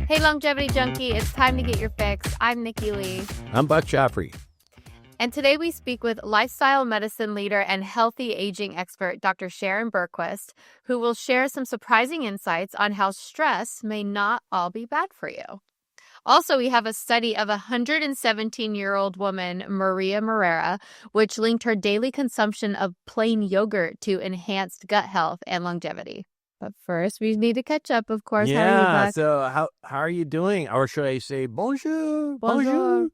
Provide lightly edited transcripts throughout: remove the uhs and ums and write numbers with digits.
Hey, Longevity Junky, it's time to get your fix. I'm Nikki Lee. I'm Buck Joffrey. And today we speak with lifestyle medicine leader and healthy aging expert, Dr. Sharon Bergquist, who will share some surprising insights on how stress may not all be bad for you. Also, we have a study of a 117-year-old woman, Maria Morera, which linked her daily consumption of plain yogurt to enhanced gut health and longevity. But first, we need to catch up, of course. Yeah, how are you, Buck? so how are you doing? Or should I say bonjour? Bonjour.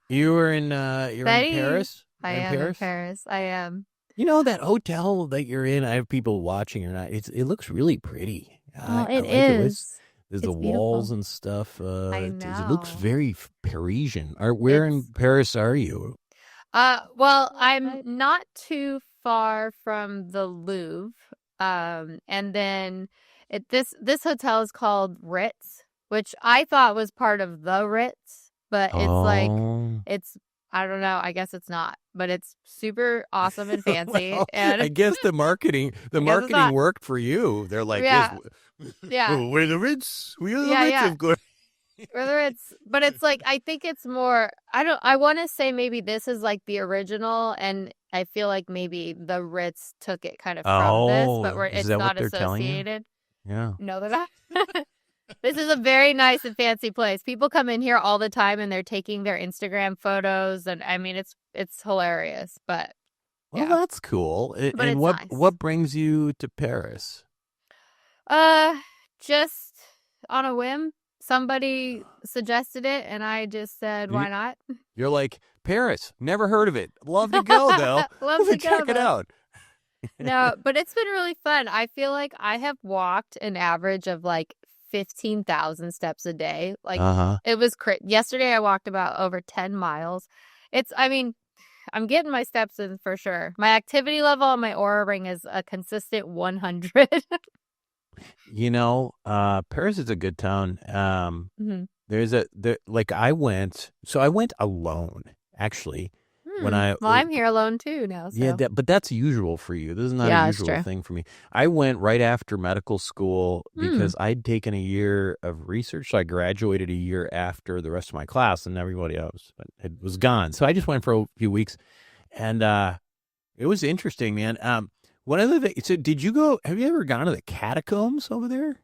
You were in Paris? I am in Paris. I am. You know that hotel that you're in, I have people watching or not. It looks really pretty. It is. There's It's the walls beautiful. and stuff. I It looks know. very Parisian. Where in Paris are you? Well, I'm not too far from the Louvre. And then this hotel is called Ritz, which I thought was part of the Ritz, but it's I don't know, I guess it's not, but it's super awesome and fancy. Well, And I guess the marketing worked for you. They're like, yeah, we're the Ritz. We are the yeah, Ritz, yeah. of course. Whether it's, but it's like, I think it's more, I want to say maybe this is like the original, and I feel like maybe the Ritz took it kind of from this, but is it's that not what they're telling you? associated. Yeah. No, they're not. This is a very nice and fancy place. People come in here all the time and they're taking their Instagram photos, and I mean, it's hilarious, but Well, yeah. that's cool. But And it's nice. what brings you to Paris? Just on a whim. Somebody suggested it, and I just said, why not? You're like, Paris, never heard of it. Love to go, though. Love to Check go, it out. No, but it's been really fun. I feel like I have walked an average of like 15,000 steps a day. Like it was yesterday I walked about over 10 miles. I'm getting my steps in for sure. My activity level on my Aura ring is a consistent 100. You know, Paris is a good town. I went alone, actually. Well, I'm here alone too now. So. Yeah, but that's usual for you. This is not a usual thing for me. I went right after medical school because I'd taken a year of research. So I graduated a year after the rest of my class, and everybody else was gone. So I just went for a few weeks, and it was interesting, man. One of the things. So did you go? Have you ever gone to the catacombs over there?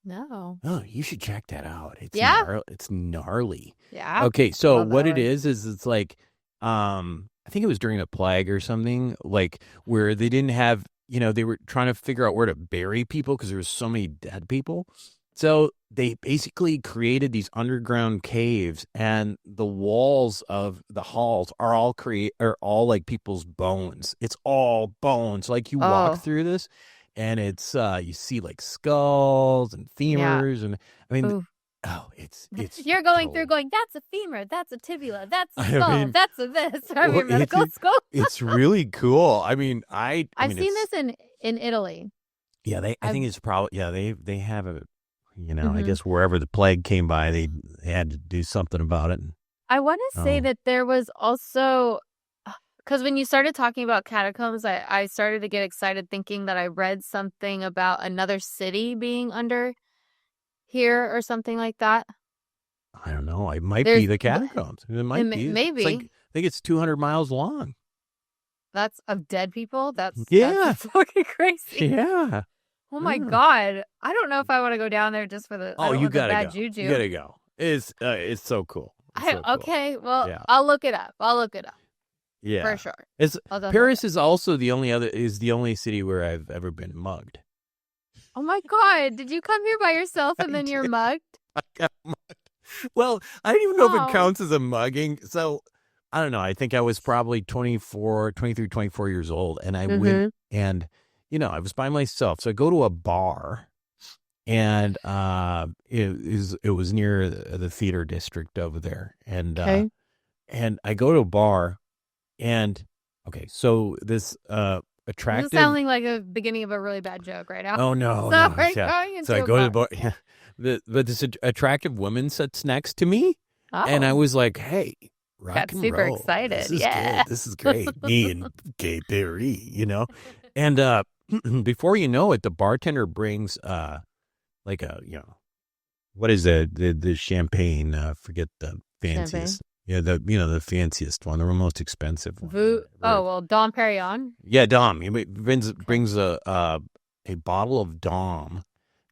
No. Oh, you should check that out. It's gnarly. Yeah. Okay, so what it is it's like. I think it was during the plague or something, like where they didn't have, they were trying to figure out where to bury people because there was so many dead people. So they basically created these underground caves, and the walls of the halls are all like people's bones. It's all bones. Like you walk through this, and it's you see like skulls and femurs, and I mean. Ooh. Oh, it's you're going through that's a femur, that's a tibula, that's a skull, that's a this from your medical school. It's really cool. I mean, I've seen this in Italy. Yeah, I think it's probably they have a I guess wherever the plague came by, they had to do something about it. I want to say that there was also, because when you started talking about catacombs, I started to get excited thinking that I read something about another city being under here or something like that. I don't know. It might be the catacombs. It might be. Maybe. I think it's 200 miles long. That's of dead people? That's fucking crazy. Yeah. Oh my God. I don't know if I want to go down there just for the bad juju. You gotta go. It's so cool. Okay. Well, yeah. I'll look it up. Yeah. For sure. Paris is also the only city where I've ever been mugged. Oh my God. Did you come here by yourself and then you're mugged? I got mugged. Well, I don't even know if it counts as a mugging. So, I don't know. I think I was probably 23, 24 years old. And I went and, I was by myself. So I go to a bar, and it was near the theater district over there. And I go to a bar, and, so this attractive. This is sounding like a beginning of a really bad joke right now. Oh no! Sorry, so I go to the bar. Yeah. But this attractive woman sits next to me, and I was like, "Hey, rock got and super roll. excited. This is Yeah, good. This is great." Me and Gay Perry, And before you know it, the bartender brings like a what is the champagne? Forget the Champagne. fanciest. Yeah, the fanciest one, the most expensive one. Oh, well, Dom Perignon. Yeah, Dom. He brings Okay. brings a bottle of Dom,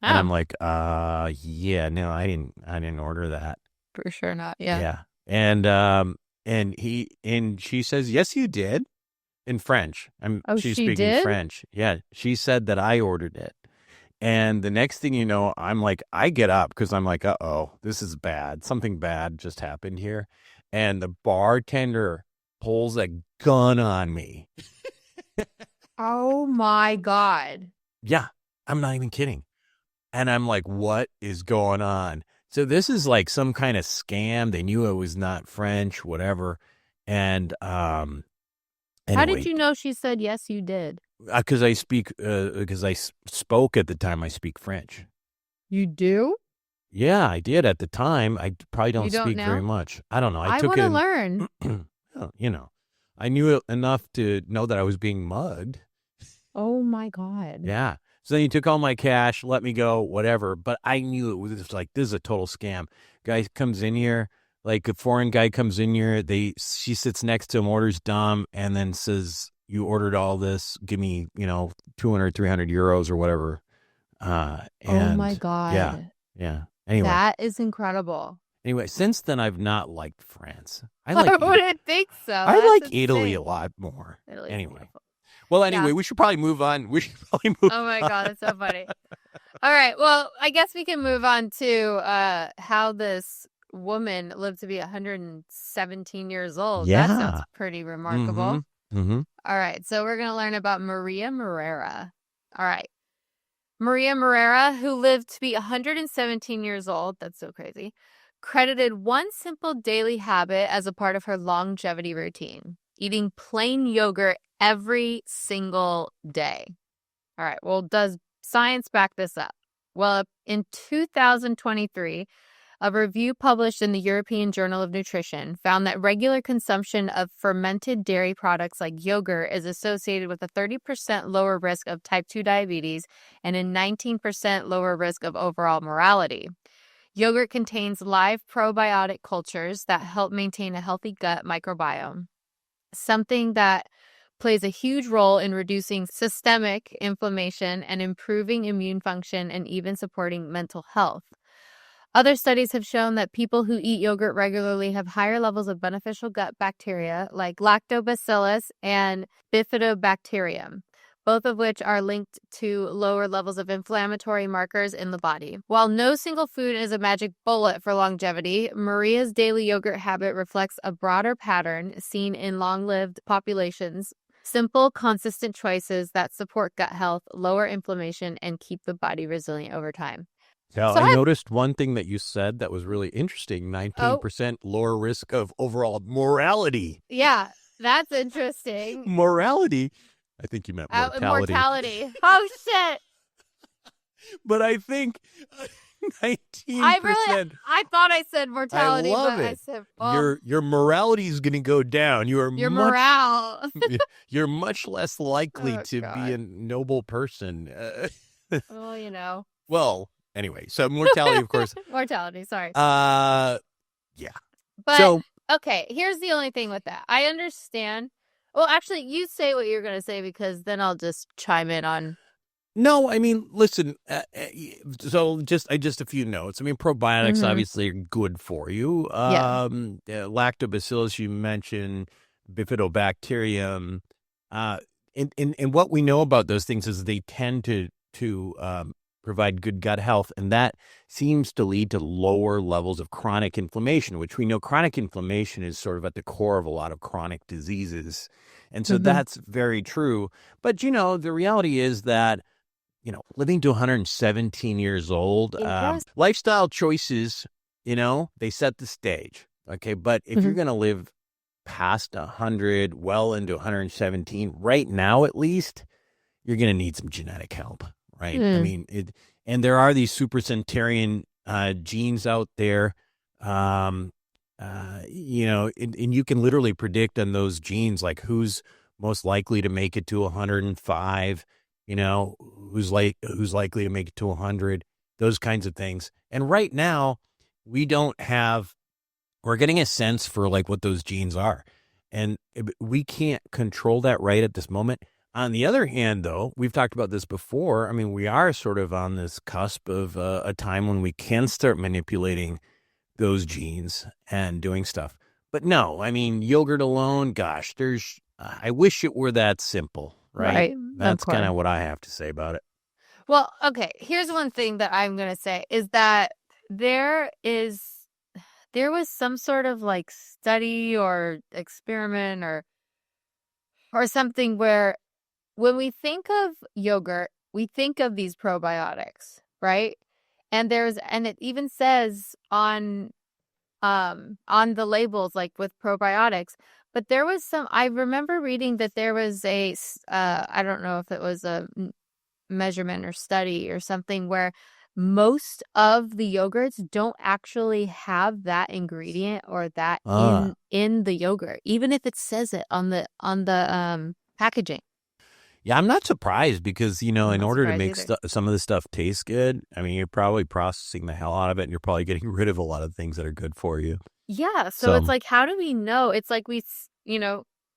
and Oh, I'm like, yeah, no, I didn't order that. for sure not. Yeah. Yeah, and she says, yes, you did, in French. Oh, She's she speaking did? French. Yeah, she said that I ordered it. And the next thing you know, I'm like, I get up because I'm like, uh-oh, this is bad. Something bad just happened here. And the bartender pulls a gun on me. Oh my God. Yeah, I'm not even kidding. And I'm like, what is going on? So this is like some kind of scam. They knew I was not French, whatever. And How did anyway, you know she said yes, you did? because I spoke at the time, I speak French. You do? Yeah, I did at the time. I probably You don't don't speak very now? much. I don't know. I I took want to it, learn. I knew it enough to know that I was being mugged. Oh my God. Yeah. So then he took all my cash, let me go, whatever. But I knew it was just like, this is a total scam. Guy comes in here, like a foreign guy comes in here. She sits next to him, orders Dom, and then says, you ordered all this. Give me, 200, 300 euros or whatever. Oh my And yeah, God. yeah. Anyway. That is incredible. Anyway, since then I've not liked France. I wouldn't think so. I That's like Italy insane. a lot more. Italy's Anyway. beautiful. Well, Yeah. anyway, we should probably move on. Oh my God, that's so funny. All right. Well, I guess we can move on to how this woman lived to be 117 years old. That sounds Yeah. pretty remarkable. Mm-hmm. All right. So we're going to learn about Maria Morera. All right. Maria Morera, who lived to be 117 years old, that's so crazy, credited one simple daily habit as a part of her longevity routine: eating plain yogurt every single day. All right, well, does science back this up? Well, in 2023, a review published in the European Journal of Nutrition found that regular consumption of fermented dairy products like yogurt is associated with a 30% lower risk of type 2 diabetes and a 19% lower risk of overall mortality. Yogurt contains live probiotic cultures that help maintain a healthy gut microbiome, something that plays a huge role in reducing systemic inflammation and improving immune function and even supporting mental health. Other studies have shown that people who eat yogurt regularly have higher levels of beneficial gut bacteria like lactobacillus and bifidobacterium, both of which are linked to lower levels of inflammatory markers in the body. While no single food is a magic bullet for longevity, Maria's daily yogurt habit reflects a broader pattern seen in long-lived populations: simple, consistent choices that support gut health, lower inflammation, and keep the body resilient over time. Now, So I noticed one thing that you said that was really interesting: Oh, 19% lower risk of overall mortality. yeah, that's interesting. Morality? I think you meant mortality. Mortality. Oh, shit. But I think 19%. I thought I said mortality, I love but it. I said, well, Your morality is going to go down. your morale. You're much less likely Oh, to be God. a noble person. Well, Well, anyway, so mortality, of course. Mortality, sorry. Yeah. But, So, okay, here's the only thing with that. I understand. Well, actually, you say what you're going to say because then I'll just chime in on. no, I mean, listen. So just a few notes. I mean, probiotics obviously are good for you. Yeah. Lactobacillus, you mentioned, bifidobacterium. And what we know about those things is they tend to provide good gut health, and that seems to lead to lower levels of chronic inflammation, which we know chronic inflammation is sort of at the core of a lot of chronic diseases. And so that's very true. But, the reality is that, living to 117 years old, lifestyle choices, they set the stage. Okay. But if you're going to live past 100, well into 117 right now, at least, you're going to need some genetic help. Right. I mean, and there are these supercentenarian genes out there, and you can literally predict on those genes, like who's most likely to make it to 105, who's likely to make it to 100. those kinds of things. And right now, we're getting a sense for like what those genes are. And we can't control that right at this moment. On the other hand, though, we've talked about this before. I mean, we are sort of on this cusp of a time when we can start manipulating those genes and doing stuff. But no, I mean, yogurt alone, gosh, I wish it were that simple, right? Right. That's kind of what I have to say about it. Well, okay, here's one thing that I'm going to say is that there was some sort of like study or experiment or something where when we think of yogurt, we think of these probiotics, right? And it even says on the labels, like with probiotics, but there was I remember reading that there was I don't know if it was a measurement or study or something where most of the yogurts don't actually have that ingredient or that in the yogurt, even if it says it on the packaging. Yeah, I'm not surprised because, in order to make some of the stuff taste good, I mean, you're probably processing the hell out of it and you're probably getting rid of a lot of things that are good for you. Yeah. So it's like, how do we know? It's like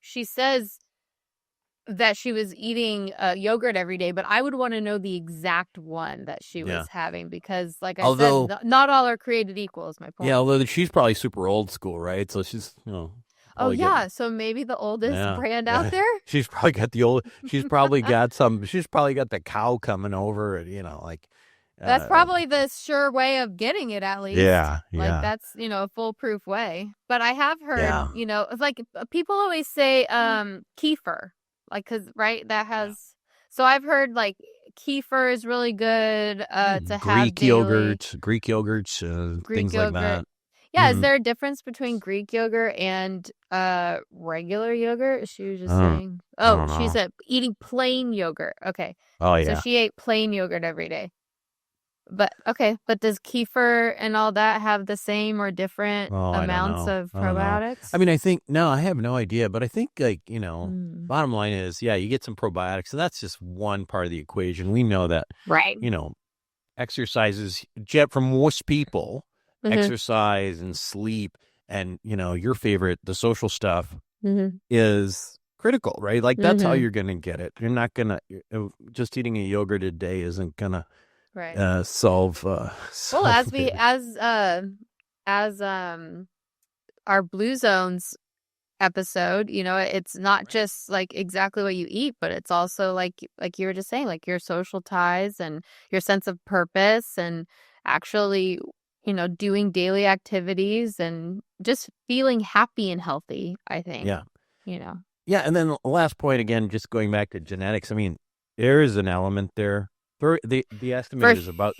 she says that she was eating yogurt every day, but I would want to know the exact one that she was having because, like I said, not all are created equal is my point. Yeah, although she's probably super old school, right? So she's, oh yeah, so maybe the oldest brand out there. She's probably got she's probably got the cow coming over, and that's probably the sure way of getting it, at least. Yeah. Like that's a foolproof way. But I have heard, it's like people always say kefir. Like, cause right, that has. So I've heard like kefir is really good to have Greek yogurts, things like that. Yeah, is there a difference between Greek yogurt and regular yogurt? She was just saying. Oh, she said eating plain yogurt. Okay. Oh yeah. So she ate plain yogurt every day. But does kefir and all that have the same or different amounts of probiotics? I mean, I have no idea, but I think bottom line is, you get some probiotics, and that's just one part of the equation. We know that, right? Exercises, for most people, exercise and sleep, and your favorite, the social stuff, is critical, right? Like that's how you're going to get it. You're not going to just eating a yogurt a day isn't going to. Right. Solve. Well, as our Blue Zones episode, it's not just like exactly what you eat, but it's also like you were just saying, like your social ties and your sense of purpose and actually, doing daily activities and just feeling happy and healthy, I think. Yeah. Yeah. And then the last point, again, just going back to genetics, I mean, there is an element there. The estimate is about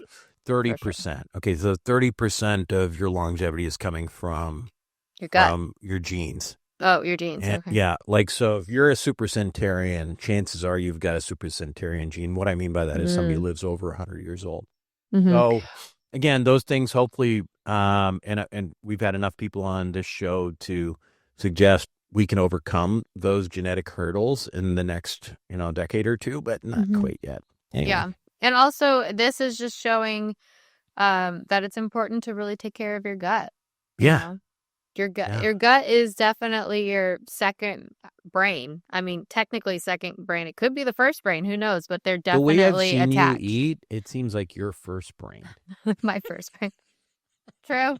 30%. Sure. Okay, so 30% of your longevity is coming from your gut, from your genes. Oh, your genes. And, okay. Yeah, like so if you're a supercentenarian, chances are you've got a supercentenarian gene. What I mean by that is somebody who lives over 100 years old. So again, those things hopefully, and we've had enough people on this show to suggest we can overcome those genetic hurdles in the next, decade or two, but not quite yet. Anyway. Yeah. And also, this is just showing that it's important to really take care of your gut. Yeah. Your gut is definitely your second brain. I mean, technically second brain. It could be the first brain. Who knows? But they're definitely attached. The way I've seen attached. you eat, it seems like your first brain. My first brain. True.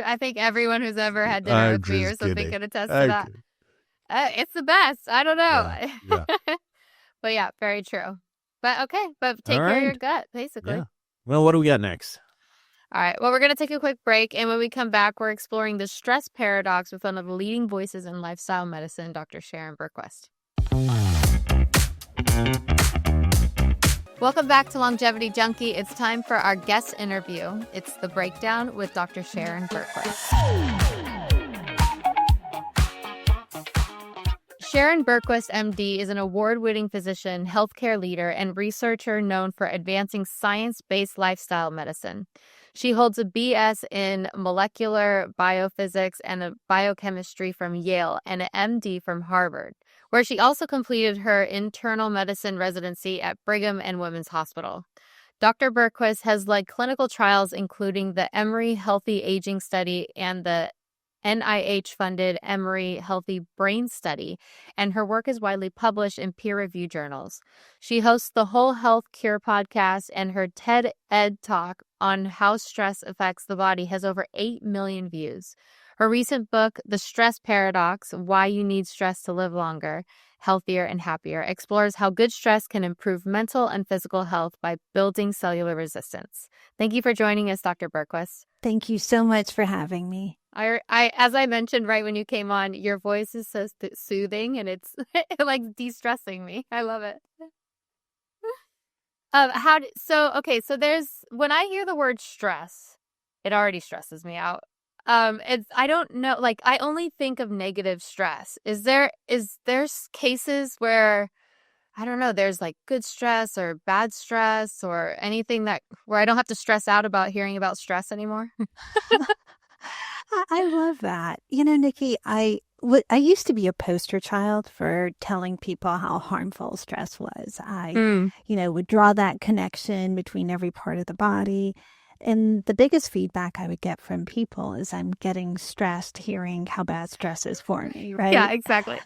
I think everyone who's ever had dinner with me or something can attest to that. It's the best. I don't know. Yeah. But yeah, very true. But take care of your gut, basically. Yeah. Well, what do we got next? All right. Well, we're going to take a quick break. And when we come back, we're exploring the stress paradox with one of the leading voices in lifestyle medicine, Dr. Sharon Bergquist. Welcome back to Longevity Junky. It's time for our guest interview. It's The Breakdown with Dr. Sharon Bergquist. Sharon Bergquist, MD, is an award-winning physician, healthcare leader, and researcher known for advancing science-based lifestyle medicine. She holds a BS in molecular biophysics and a biochemistry from Yale and an MD from Harvard, where she also completed her internal medicine residency at Brigham and Women's Hospital. Dr. Bergquist has led clinical trials, including the Emory Healthy Aging Study and the NIH-funded Emory Healthy Brain Study, and her work is widely published in peer-reviewed journals. She hosts the Whole Health Cure podcast, and her TED Ed talk on how stress affects the body has over 8 million views. Her recent book, The Stress Paradox: Why You Need Stress to Live Longer, Healthier and Happier, explores how good stress can improve mental and physical health by building cellular resistance. Thank you for joining us, Dr. Bergquist. Thank you so much for having me. As I mentioned right when you came on, your voice is so soothing, and it's like de-stressing me. I love it. So there's, when I hear the word stress, it already stresses me out. I don't know, like, I only think of negative stress. Is there cases where, I don't know, there's like good stress or bad stress or anything where I don't have to stress out about hearing about stress anymore? I love that. Nikki, I used to be a poster child for telling people how harmful stress was. I would draw that connection between every part of the body. And the biggest feedback I would get from people is I'm getting stressed hearing how bad stress is for me, right? Yeah, exactly.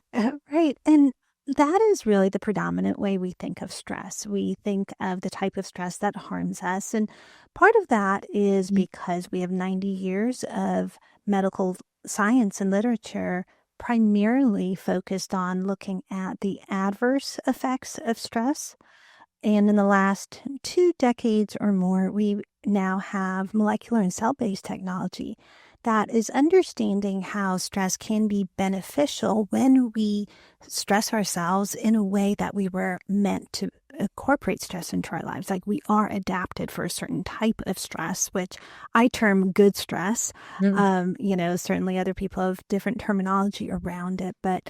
Right. And that is really the predominant way we think of stress. We think of the type of stress that harms us. And part of that is because we have 90 years of medical science and literature primarily focused on looking at the adverse effects of stress. And in the last 2 decades or more, we now have molecular and cell-based technology that is understanding how stress can be beneficial when we stress ourselves in a way that we were meant to incorporate stress into our lives. Like, we are adapted for a certain type of stress, which I term good stress. Certainly other people have different terminology around it, but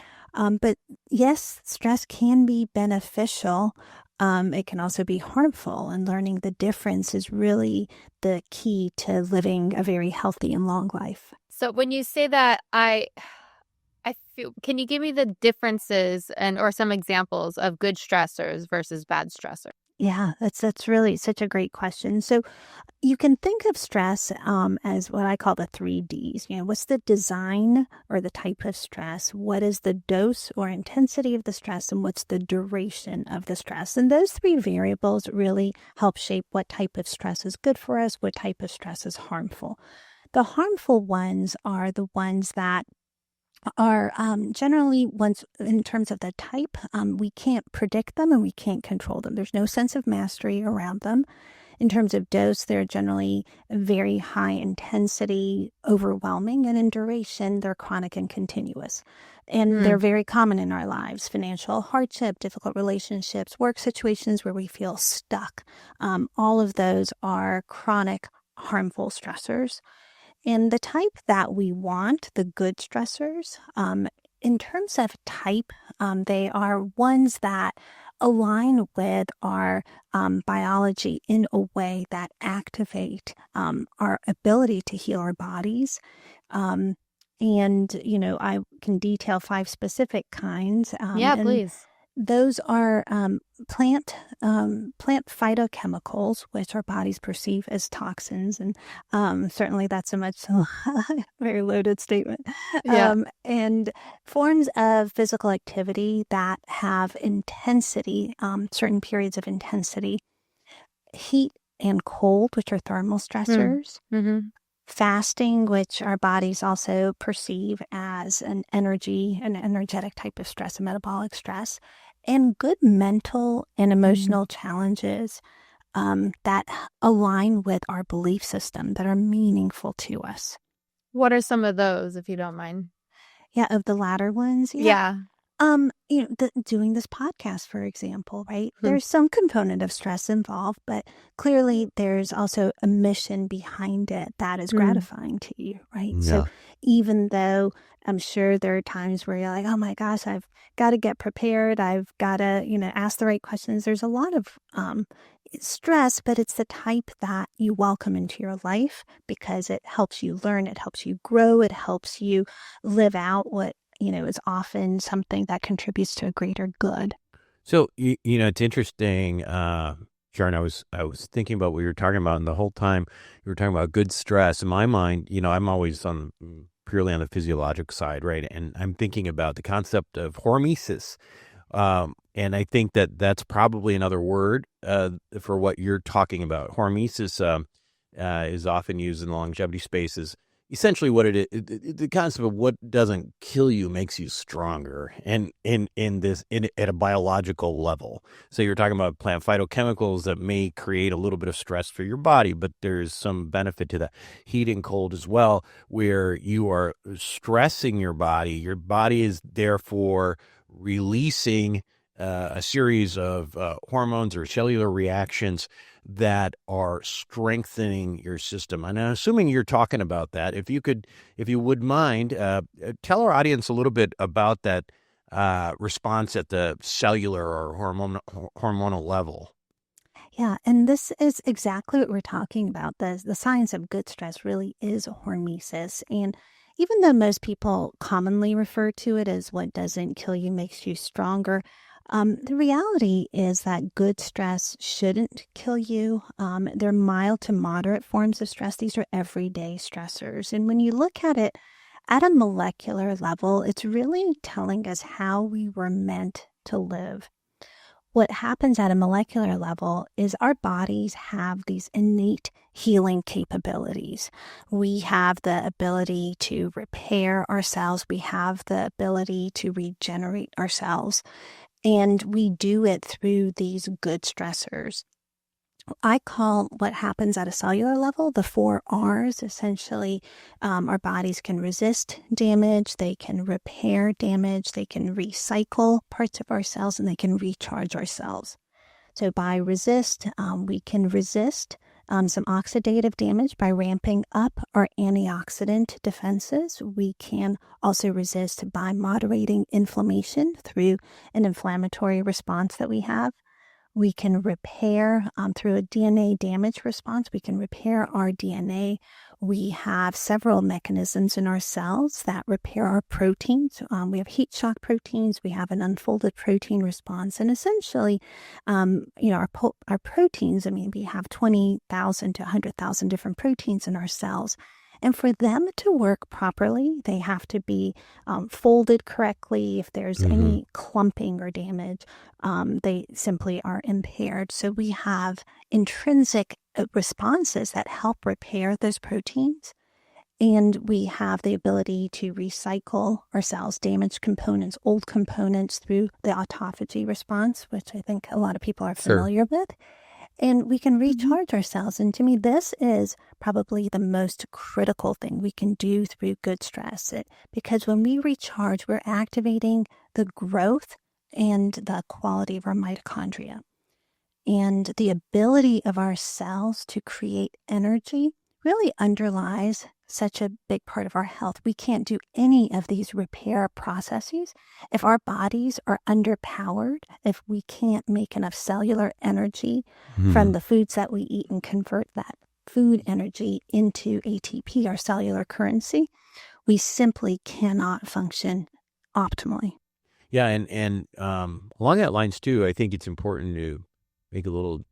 yes, stress can be beneficial. It can also be harmful, and learning the difference is really the key to living a very healthy and long life. So when you say that, I feel, can you give me the differences or some examples of good stressors versus bad stressors? Yeah, that's really such a great question. So you can think of stress as what I call the 3 Ds. What's the design or the type of stress? What is the dose or intensity of the stress? And what's the duration of the stress? And those 3 variables really help shape what type of stress is good for us, what type of stress is harmful. The harmful ones are the ones that are generally ones in terms of the type. We can't predict them and we can't control them. There's no sense of mastery around them. In terms of dose, they're generally very high intensity, overwhelming, and in duration, they're chronic and continuous. And they're very common in our lives: financial hardship, difficult relationships, work situations where we feel stuck. All of those are chronic, harmful stressors. And the type that we want, the good stressors, in terms of type, they are ones that align with our biology in a way that activate our ability to heal our bodies. I can detail 5 specific kinds. Yeah, please. Those are plant phytochemicals, which our bodies perceive as toxins, and certainly that's a very loaded statement. Yeah. And forms of physical activity that have intensity, certain periods of intensity, heat and cold, which are thermal stressors. Fasting, which our bodies also perceive as an energetic type of stress, a metabolic stress, and good mental and emotional challenges that align with our belief system, that are meaningful to us. What are some of those, if you don't mind? Yeah, of the latter ones. Yeah. Doing this podcast, for example, right? There's some component of stress involved, but clearly there's also a mission behind it that is gratifying to you, right? Yeah. So even though I'm sure there are times where you're like, oh my gosh, I've got to get prepared. I've got to, ask the right questions. There's a lot of stress, but it's the type that you welcome into your life because it helps you learn, it helps you grow, it helps you live out what is often something that contributes to a greater good. So, it's interesting. Sharon, I was thinking about what you were talking about, and the whole time you were talking about good stress. In my mind, I'm always on purely on the physiologic side, right? And I'm thinking about the concept of hormesis. And I think that that's probably another word for what you're talking about. Hormesis is often used in the longevity space as essentially what it is. The concept of what doesn't kill you makes you stronger, and at a biological level. So you're talking about plant phytochemicals that may create a little bit of stress for your body, but there's some benefit to that heat and cold as well, where you are stressing your body. Your body is therefore releasing a series of hormones or cellular reactions that are strengthening your system. And I'm assuming you're talking about that. If you would mind, tell our audience a little bit about that response at the cellular or hormonal level. Yeah, and this is exactly what we're talking about. The science of good stress really is hormesis. And even though most people commonly refer to it as what doesn't kill you makes you stronger, the reality is that good stress shouldn't kill you. They're mild to moderate forms of stress. These are everyday stressors. And when you look at it at a molecular level, it's really telling us how we were meant to live. What happens at a molecular level is our bodies have these innate healing capabilities. We have the ability to repair ourselves. We have the ability to regenerate ourselves. And we do it through these good stressors. I call what happens at a cellular level the 4 Rs. Essentially, our bodies can resist damage, they can repair damage, they can recycle parts of our cells, and they can recharge our cells. So by resist, we can resist some oxidative damage by ramping up our antioxidant defenses. We can also resist by moderating inflammation through an inflammatory response that we have. We can repair through a DNA damage response. We can repair our DNA. We have several mechanisms in our cells that repair our proteins. We have heat shock proteins. We have an unfolded protein response. And essentially, our proteins, we have 20,000 to 100,000 different proteins in our cells. And for them to work properly, they have to be folded correctly. If there's any clumping or damage, they simply are impaired. So we have intrinsic responses that help repair those proteins. And we have the ability to recycle our cells, damaged components, old components through the autophagy response, which I think a lot of people are familiar with. And we can recharge ourselves. And to me, this is probably the most critical thing we can do through good stress. Because when we recharge, we're activating the growth and the quality of our mitochondria. And the ability of our cells to create energy really underlies such a big part of our health. We can't do any of these repair processes if our bodies are underpowered, if we can't make enough cellular energy from the foods that we eat and convert that food energy into ATP, our cellular currency. We simply cannot function optimally. Yeah, and along that lines too, I think it's important to make to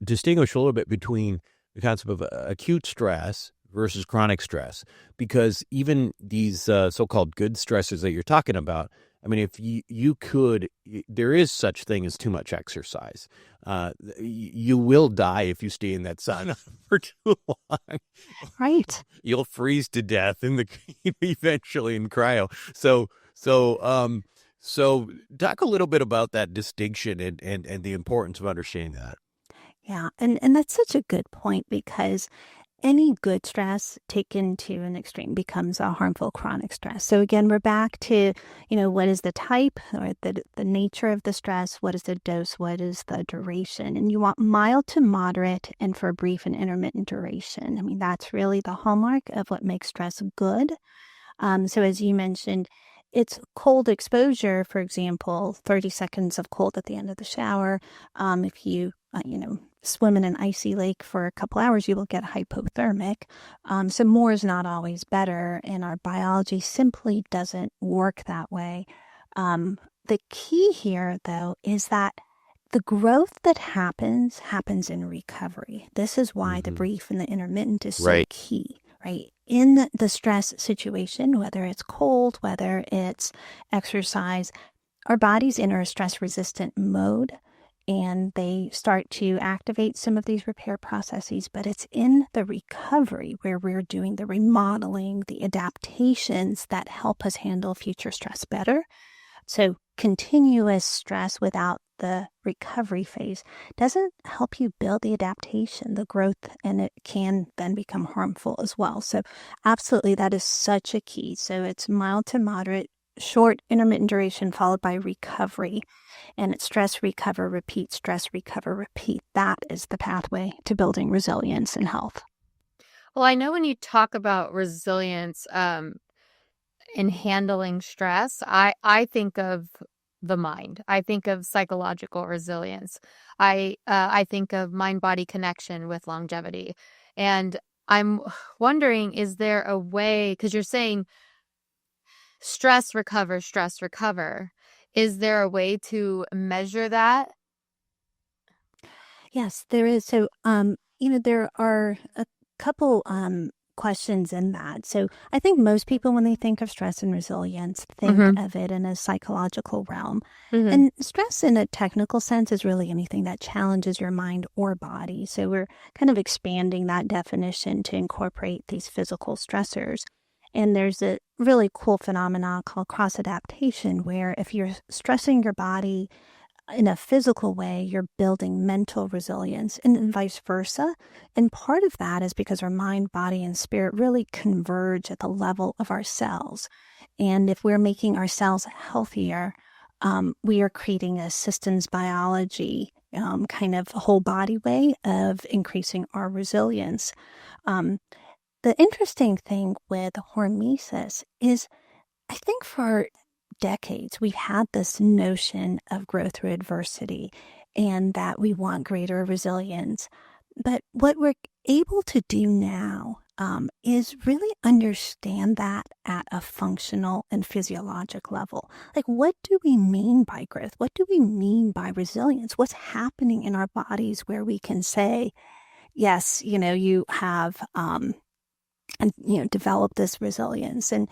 distinguish a little bit between the concept of acute stress versus chronic stress, because even these so-called good stresses that you're talking about, if you could, there is such thing as too much exercise. You will die if you stay in that sun for too long. Right. You'll freeze to death eventually in cryo. So talk a little bit about that distinction and the importance of understanding that. Yeah, and that's such a good point, because any good stress taken to an extreme becomes a harmful chronic stress. So again, we're back to, what is the type or the nature of the stress? What is the dose? What is the duration? And you want mild to moderate and for brief and intermittent duration. That's really the hallmark of what makes stress good. So as you mentioned, it's cold exposure, for example, 30 seconds of cold at the end of the shower. If you, swim in an icy lake for a couple hours, you will get hypothermic. So more is not always better, and our biology simply doesn't work that way. The key here, though, is that the growth that happens in recovery. This is why the Mm-hmm. brief and the intermittent is so Right. key, right? In the stress situation, whether it's cold, whether it's exercise, our bodies enter a stress resistant mode and they start to activate some of these repair processes. But it's in the recovery where we're doing the remodeling, the adaptations that help us handle future stress better. So continuous stress without the recovery phase doesn't help you build the adaptation, the growth, and it can then become harmful as well. So absolutely, that is such a key. So it's mild to moderate, short, intermittent duration followed by recovery. And it's stress, recover, repeat, stress, recover, repeat. That is the pathway to building resilience and health. Well, I know when you talk about resilience, in handling stress, I think of the mind. I think of psychological resilience. I think of mind-body connection with longevity. And I'm wondering, is there a way, because you're saying stress, recover. Is there a way to measure that? Yes, there is. So, there are a couple questions in that. So, I think most people, when they think of stress and resilience, think Mm-hmm. of it in a psychological realm. Mm-hmm. And stress, in a technical sense, is really anything that challenges your mind or body. So, we're kind of expanding that definition to incorporate these physical stressors. And there's a really cool phenomenon called cross adaptation, where if you're stressing your body in a physical way, you're building mental resilience and vice versa. And part of that is because our mind, body, and spirit really converge at the level of our cells. And if we're making our cells healthier, we are creating a systems biology kind of whole body way of increasing our resilience. Um, the interesting thing with hormesis is I think for decades, we've had this notion of growth through adversity and that we want greater resilience. But what we're able to do now is really understand that at a functional and physiologic level. Like, what do we mean by growth? What do we mean by resilience? What's happening in our bodies where we can say, yes, you have and develop this resilience. And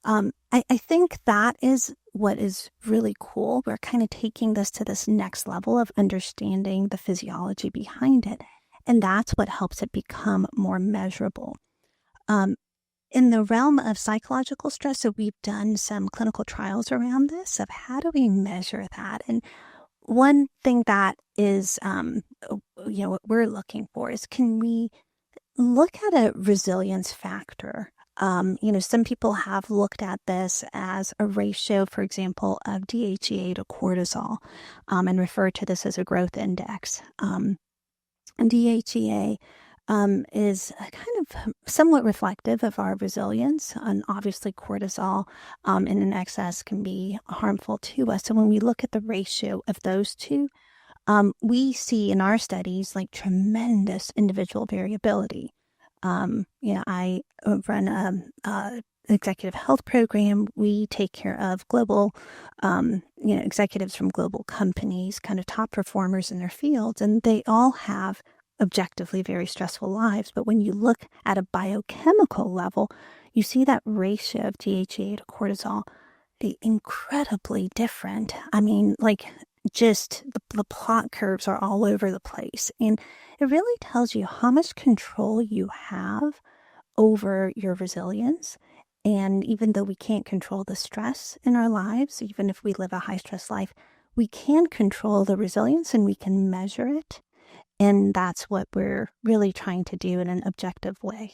I think that is what is really cool. We're kind of taking this to this next level of understanding the physiology behind it. And that's what helps it become more measurable. In the realm of psychological stress, so we've done some clinical trials around this of how do we measure that. And one thing that is, what we're looking for is, can we look at a resilience factor? Some people have looked at this as a ratio, for example, of DHEA to cortisol, and refer to this as a growth index. And DHEA is kind of somewhat reflective of our resilience, and obviously cortisol in an excess can be harmful to us. So when we look at the ratio of those two, we see in our studies like tremendous individual variability. I run a executive health program. We take care of global, executives from global companies, kind of top performers in their fields, and they all have objectively very stressful lives. But when you look at a biochemical level, you see that ratio of DHEA to cortisol be incredibly different. I mean, like, just the plot curves are all over the place. And it really tells you how much control you have over your resilience. And even though we can't control the stress in our lives, even if we live a high stress life, we can control the resilience and we can measure it. And that's what we're really trying to do in an objective way.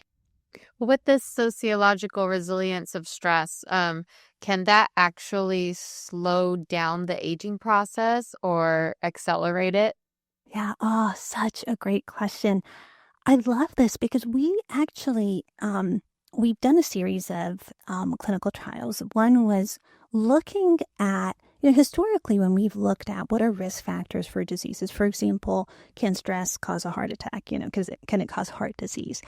With this sociological resilience of stress, can that actually slow down the aging process or accelerate it? Yeah. Oh, such a great question. I love this because we actually, we've done a series of clinical trials. One was looking at, historically when we've looked at what are risk factors for diseases, for example, can stress cause a heart attack, can it cause heart disease?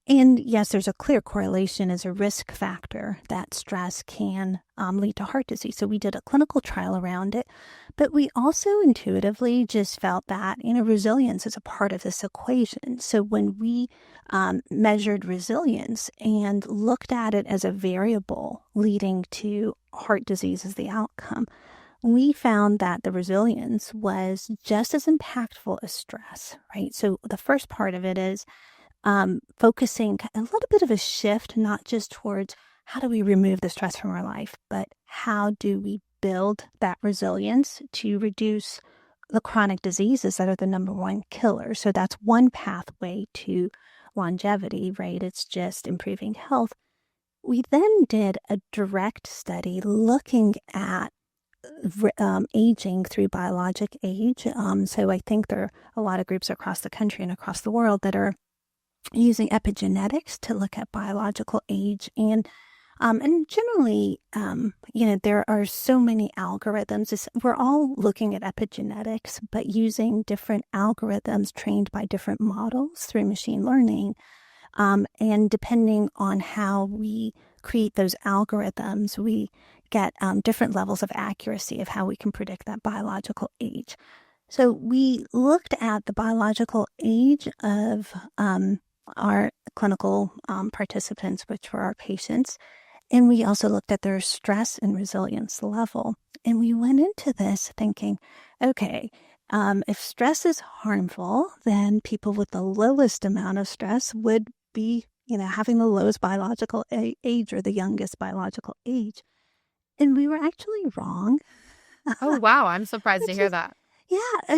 And yes, there's a clear correlation as a risk factor that stress can lead to heart disease. So we did a clinical trial around it, but we also intuitively just felt that, resilience is a part of this equation. So when we measured resilience and looked at it as a variable leading to heart disease as the outcome, we found that the resilience was just as impactful as stress, right? So the first part of it is focusing a little bit of a shift, not just towards how do we remove the stress from our life, but how do we build that resilience to reduce the chronic diseases that are the number one killer. So that's one pathway to longevity, right? It's just improving health. We then did a direct study looking at aging through biologic age. So I think there are a lot of groups across the country and across the world that are using epigenetics to look at biological age. And generally, there are so many algorithms. We're all looking at epigenetics, but using different algorithms trained by different models through machine learning. And depending on how we create those algorithms, we get different levels of accuracy of how we can predict that biological age. So we looked at the biological age of our clinical participants, which were our patients, and we also looked at their stress and resilience level. And we went into this thinking, okay, if stress is harmful, then people with the lowest amount of stress would be, having the lowest biological age or the youngest biological age. And we were actually wrong. Oh, wow. I'm surprised to hear that. Yeah,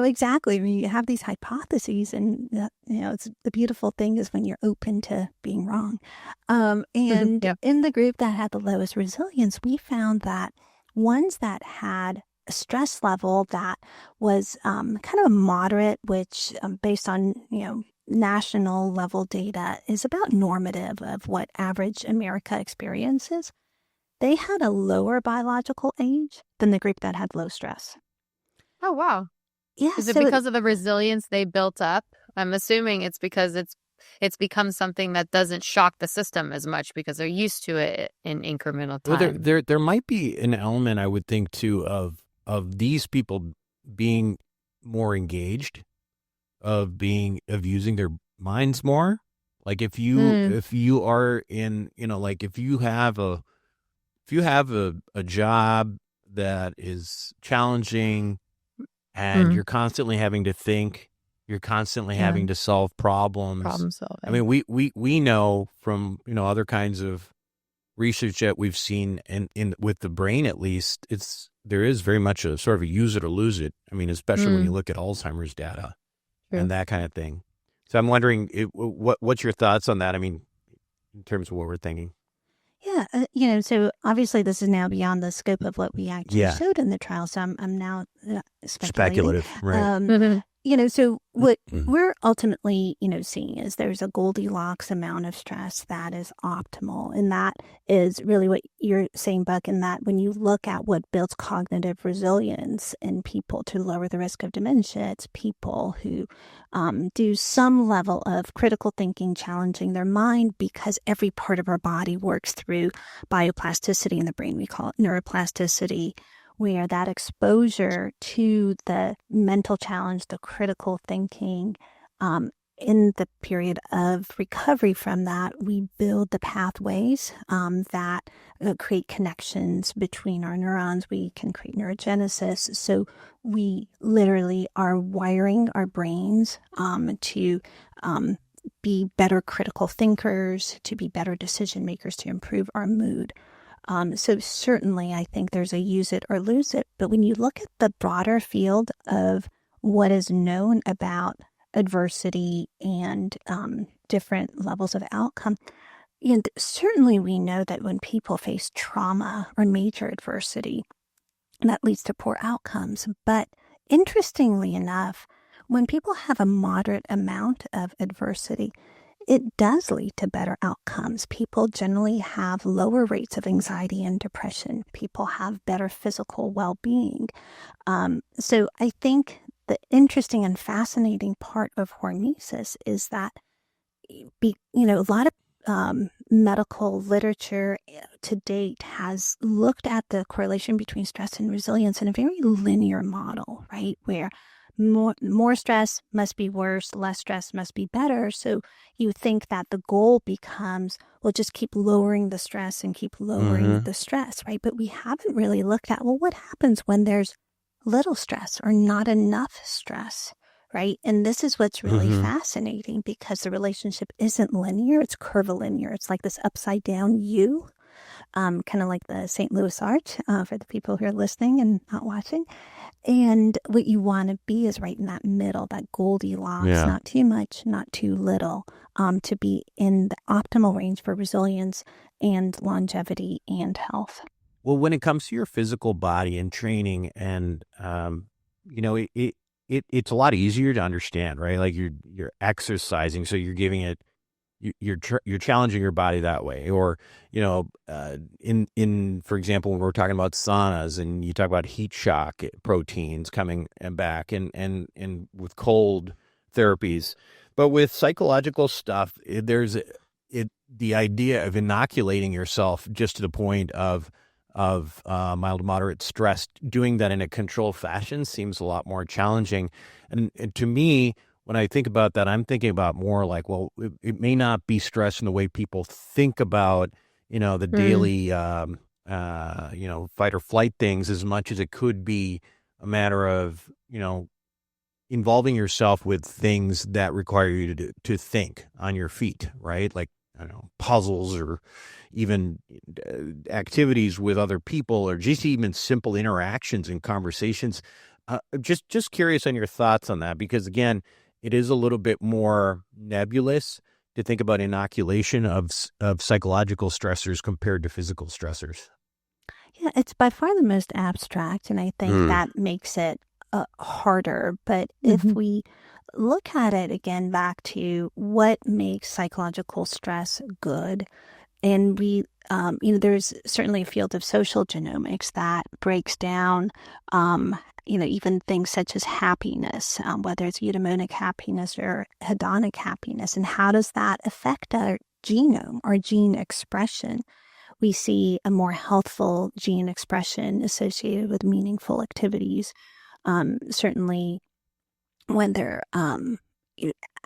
exactly. I mean, you have these hypotheses, and it's the beautiful thing is when you're open to being wrong. And Yeah. in the group that had the lowest resilience, we found that ones that had a stress level that was kind of moderate, which based on national level data is about normative of what average America experiences, they had a lower biological age than the group that had low stress. Oh, wow. Yeah, Is it so because of the resilience they built up? I'm assuming it's because it's become something that doesn't shock the system as much because they're used to it in incremental Well, time. there might be an element, I would think, too, of these people being more engaged, of using their minds more. Like if you are in, like if you have a job that is challenging and you're constantly having to think, you're constantly having to solve problems. Problem solving. I mean, we know from, other kinds of research that we've seen in with the brain, at least, there is very much a sort of a use it or lose it. I mean, especially when you look at Alzheimer's data and that kind of thing. So I'm wondering, what's your thoughts on that? I mean, in terms of what we're thinking. Yeah, so obviously this is now beyond the scope of what we actually showed in the trial. So I'm now speculating. Speculative, right? So what we're ultimately, seeing is there's a Goldilocks amount of stress that is optimal. And that is really what you're saying, Buck, in that when you look at what builds cognitive resilience in people to lower the risk of dementia, it's people who do some level of critical thinking, challenging their mind, because every part of our body works through bioplasticity in the brain. We call it neuroplasticity, where that exposure to the mental challenge, the critical thinking, in the period of recovery from that, we build the pathways that create connections between our neurons. We can create neurogenesis. So we literally are wiring our brains to be better critical thinkers, to be better decision makers, to improve our mood. So certainly I think there's a use it or lose it. But when you look at the broader field of what is known about adversity and different levels of outcome, and certainly we know that when people face trauma or major adversity, that leads to poor outcomes. But interestingly enough, when people have a moderate amount of adversity, it does lead to better outcomes. People generally have lower rates of anxiety and depression. People have better physical well-being. So I think the interesting and fascinating part of hormesis is that a lot of medical literature to date has looked at the correlation between stress and resilience in a very linear model, right? Where more stress must be worse, less stress must be better. So you think that the goal becomes, well, just keep lowering the stress and keep lowering the stress, right? But we haven't really looked at, well, what happens when there's little stress or not enough stress, right? And this is what's really fascinating, because the relationship isn't linear, it's curvilinear. It's like this upside down U, kind of like the St. Louis Arch, for the people who are listening and not watching. And what you want to be is right in that middle, that Goldilocks, Yeah. not too much, not too little, to be in the optimal range for resilience and longevity and health. Well, when it comes to your physical body and training, and it's a lot easier to understand, right? Like you're exercising, so you're giving it, you're challenging your body that way. Or in for example, when we're talking about saunas and you talk about heat shock proteins coming and back, and with cold therapies, but with psychological stuff, there's the idea of inoculating yourself just to the point of mild to moderate stress. Doing that in a controlled fashion seems a lot more challenging. And to me, when I think about that, I'm thinking about more like, well, it may not be stress in the way people think about, the daily, fight or flight things, as much as it could be a matter of, involving yourself with things that require you to think on your feet, right? Like, I don't know, puzzles, or even activities with other people, or just even simple interactions and conversations. Just curious on your thoughts on that, because again, it is a little bit more nebulous to think about inoculation of psychological stressors compared to physical stressors. Yeah, it's by far the most abstract, and I think that makes it harder. But if we look at it again back to what makes psychological stress good, and we, there's certainly a field of social genomics that breaks down, even things such as happiness, whether it's eudaimonic happiness or hedonic happiness, and how does that affect our genome, our gene expression. We see a more healthful gene expression associated with meaningful activities, certainly when they're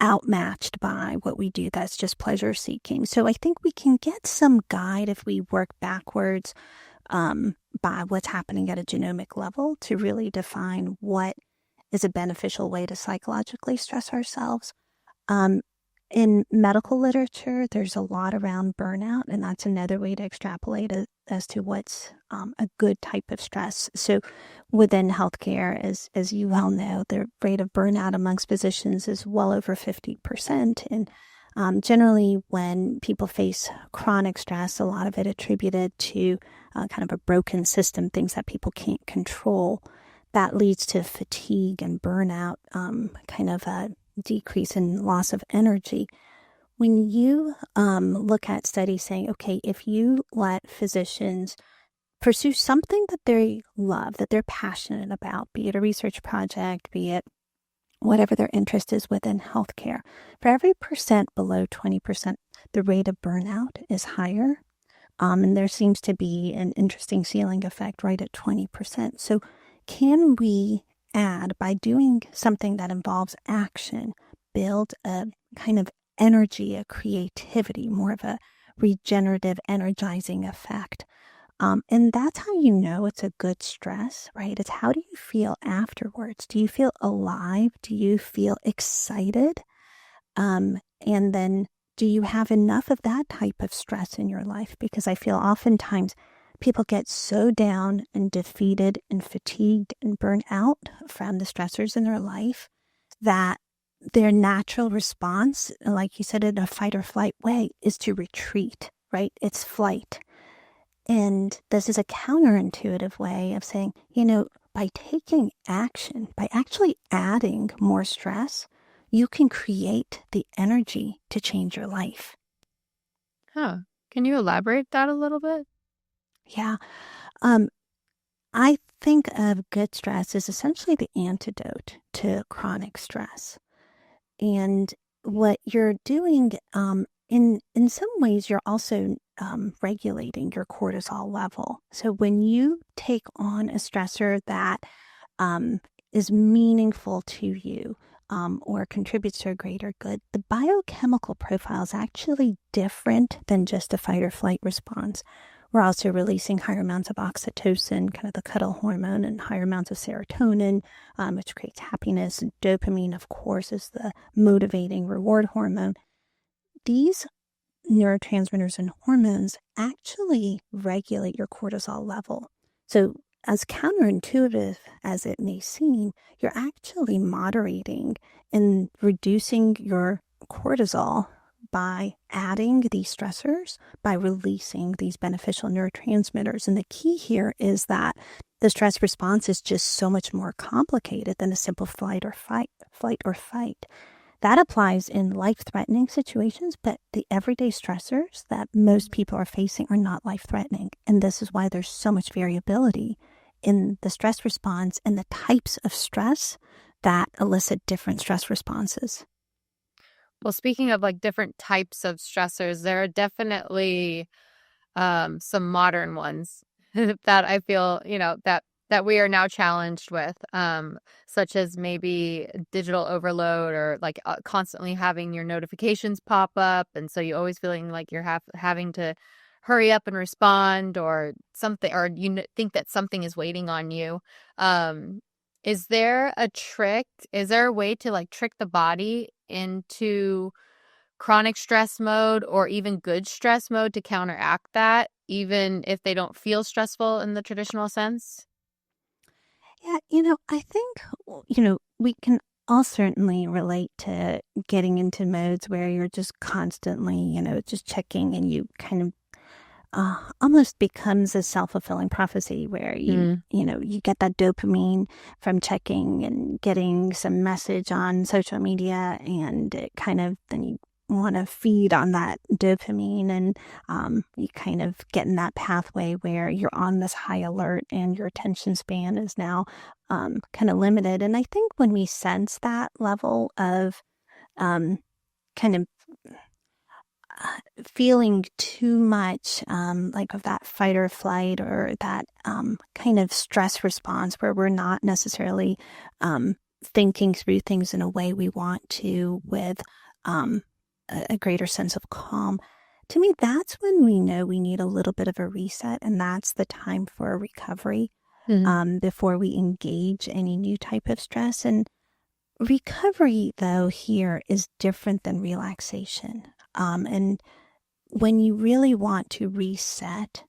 outmatched by what we do that's just pleasure seeking. So I think we can get some guide if we work backwards by what's happening at a genomic level to really define what is a beneficial way to psychologically stress ourselves. In medical literature, there's a lot around burnout, and that's another way to extrapolate as to what's a good type of stress. So within healthcare, as you well know, the rate of burnout amongst physicians is well over 50%. And generally, when people face chronic stress, a lot of it attributed to kind of a broken system, things that people can't control, that leads to fatigue and burnout, kind of a decrease in loss of energy. When you look at studies saying, okay, if you let physicians pursue something that they love, that they're passionate about, be it a research project, be it whatever their interest is within healthcare, for every percent below 20%, the rate of burnout is higher. And there seems to be an interesting ceiling effect right at 20%. So can we add, by doing something that involves action, build a kind of energy, a creativity, more of a regenerative, energizing effect? And that's how you know it's a good stress, right? It's how do you feel afterwards? Do you feel alive? Do you feel excited? And then do you have enough of that type of stress in your life? Because I feel oftentimes people get so down and defeated and fatigued and burnt out from the stressors in their life that their natural response, like you said, in a fight or flight way, is to retreat, right? It's flight. And this is a counterintuitive way of saying, by taking action, by actually adding more stress, you can create the energy to change your life. Huh. Can you elaborate that a little bit? Yeah. I think of good stress as essentially the antidote to chronic stress. And what you're doing, in some ways, you're also regulating your cortisol level. So when you take on a stressor that is meaningful to you, or contributes to a greater good, the biochemical profile is actually different than just a fight or flight response. We're also releasing higher amounts of oxytocin, kind of the cuddle hormone, and higher amounts of serotonin, which creates happiness. And dopamine, of course, is the motivating reward hormone. These neurotransmitters and hormones actually regulate your cortisol level. So, as counterintuitive as it may seem, you're actually moderating and reducing your cortisol by adding these stressors, by releasing these beneficial neurotransmitters. And the key here is that the stress response is just so much more complicated than a simple flight or fight. That applies in life-threatening situations, but the everyday stressors that most people are facing are not life-threatening. And this is why there's so much variability in the stress response and the types of stress that elicit different stress responses. Well, speaking of like different types of stressors, there are definitely some modern ones that I feel, that we are now challenged with, such as maybe digital overload, or like constantly having your notifications pop up. And so you're always feeling like you're having to hurry up and respond, or something, or think that something is waiting on you. Is there a way to like trick the body into chronic stress mode or even good stress mode to counteract that, even if they don't feel stressful in the traditional sense? Yeah, I think, we can all certainly relate to getting into modes where you're just constantly, just checking, and you kind of almost becomes a self-fulfilling prophecy where you get that dopamine from checking and getting some message on social media, and it kind of, then you want to feed on that dopamine, and you kind of get in that pathway where you're on this high alert and your attention span is now kind of limited. And I think when we sense that level of kind of feeling too much like of that fight or flight, or that kind of stress response where we're not necessarily thinking through things in a way we want to, with a greater sense of calm, to me, that's when we know we need a little bit of a reset, and that's the time for a recovery before we engage any new type of stress. And recovery, though, here is different than relaxation. And when you really want to reset,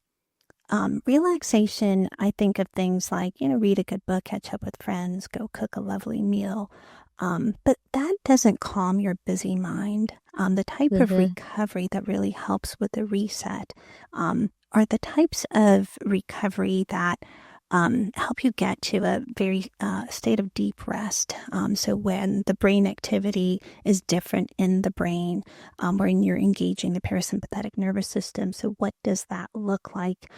relaxation, I think of things like, read a good book, catch up with friends, go cook a lovely meal. But that doesn't calm your busy mind. The type of recovery that really helps with the reset are the types of recovery that help you get to a very state of deep rest. So when the brain activity is different in the brain, when you're engaging the parasympathetic nervous system. So what does that look like?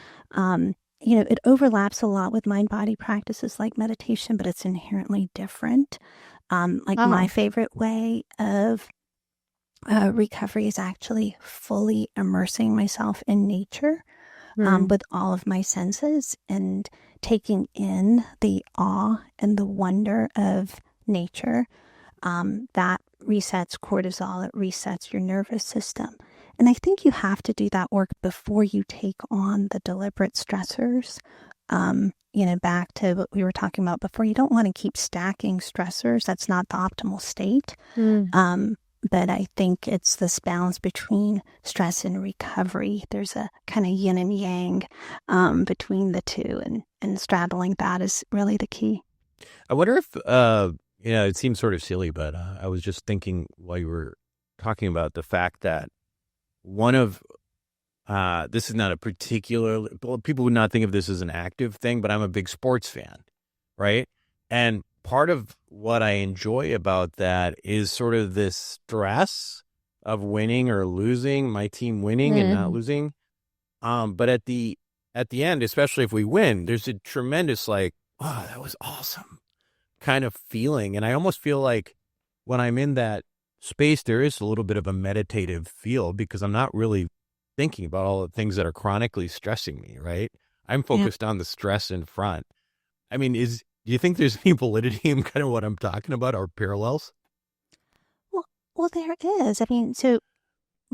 It overlaps a lot with mind-body practices like meditation, but it's inherently different. My favorite way of recovery is actually fully immersing myself in nature. With all of my senses, and taking in the awe and the wonder of nature. That resets cortisol, it resets your nervous system. And I think you have to do that work before you take on the deliberate stressors. Back to what we were talking about before, you don't want to keep stacking stressors. That's not the optimal state. But I think it's this balance between stress and recovery. There's a kind of yin and yang between the two, and straddling that is really the key. I wonder if, it seems sort of silly, but I was just thinking while you were talking about the fact that one of, this is not a particular, people would not think of this as an active thing, but I'm a big sports fan, right? And part of what I enjoy about that is sort of this stress of winning or losing, my team winning and not losing. But at the end, especially if we win, there's a tremendous like, wow, that was awesome kind of feeling. And I almost feel like when I'm in that space, there is a little bit of a meditative feel because I'm not really thinking about all the things that are chronically stressing me, right? I'm focused on the stress in front. I mean, do you think there's any validity in kind of what I'm talking about or parallels? Well, there is. I mean, so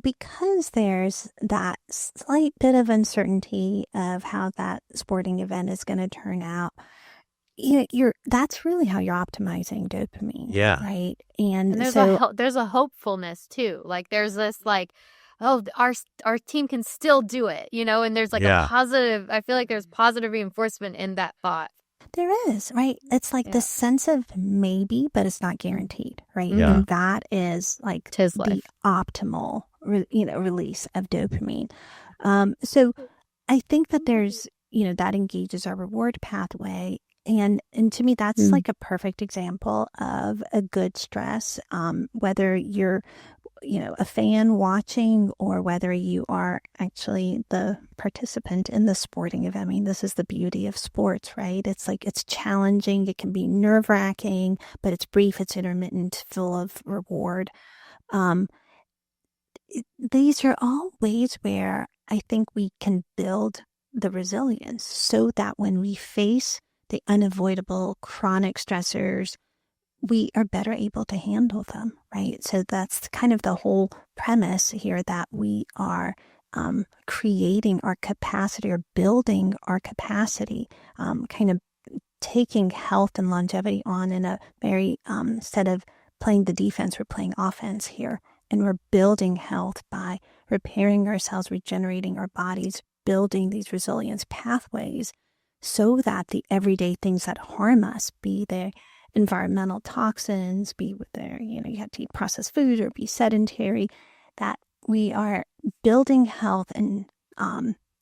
because there's that slight bit of uncertainty of how that sporting event is going to turn out, that's really how you're optimizing dopamine, Yeah. right? And And there's a hopefulness too. Like there's this like, oh, our team can still do it, and there's like a Yeah. positive, I feel like there's positive reinforcement in that thought. there is, right? It's like Yeah. the sense of maybe, but it's not guaranteed, right? Yeah. And that is like Tis the life. optimal, release of dopamine. So I think that there's, that engages our reward pathway. And to me, that's like a perfect example of a good stress, whether you're, a fan watching or whether you are actually the participant in the sporting event. I mean, this is the beauty of sports, right? It's like it's challenging. It can be nerve-wracking, but it's brief, it's intermittent, full of reward. These are all ways where I think we can build the resilience so that when we face the unavoidable chronic stressors, we are better able to handle them, right? So that's kind of the whole premise here, that we are creating our capacity or building our capacity, kind of taking health and longevity on in a very, instead of playing the defense, we're playing offense here. And we're building health by repairing ourselves, regenerating our bodies, building these resilience pathways so that the everyday things that harm us, be they environmental toxins, be with their, you have to eat processed food or be sedentary, that we are building health and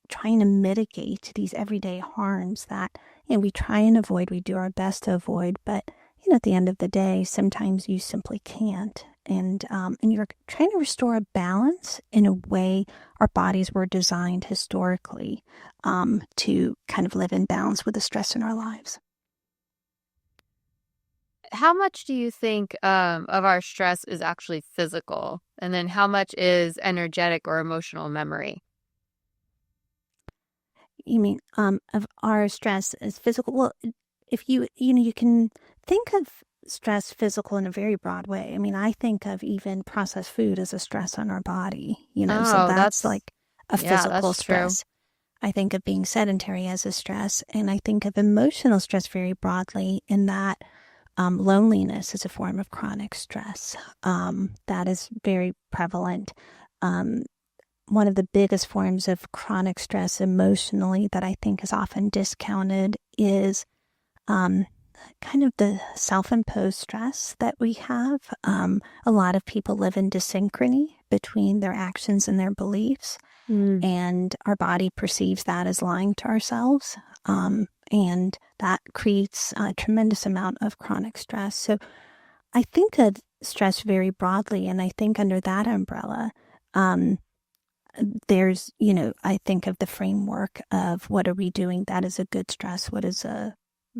trying to mitigate these everyday harms that we try and avoid, we do our best to avoid, but at the end of the day, sometimes you simply can't. And you're trying to restore a balance in a way our bodies were designed historically to kind of live in balance with the stress in our lives. How much do you think of our stress is actually physical? And then how much is energetic or emotional memory? You mean of our stress as physical? Well, if you can think of stress physical in a very broad way. I mean, I think of even processed food as a stress on our body, so that's like a physical stress. True. I think of being sedentary as a stress, and I think of emotional stress very broadly in that loneliness is a form of chronic stress. That is very prevalent. One of the biggest forms of chronic stress emotionally that I think is often discounted is kind of the self-imposed stress that we have. A lot of people live in dysynchrony between their actions and their beliefs, and our body perceives that as lying to ourselves, and that creates a tremendous amount of chronic stress. So I think of stress very broadly, and I think under that umbrella, there's, I think of the framework of what are we doing that is a good stress, what is a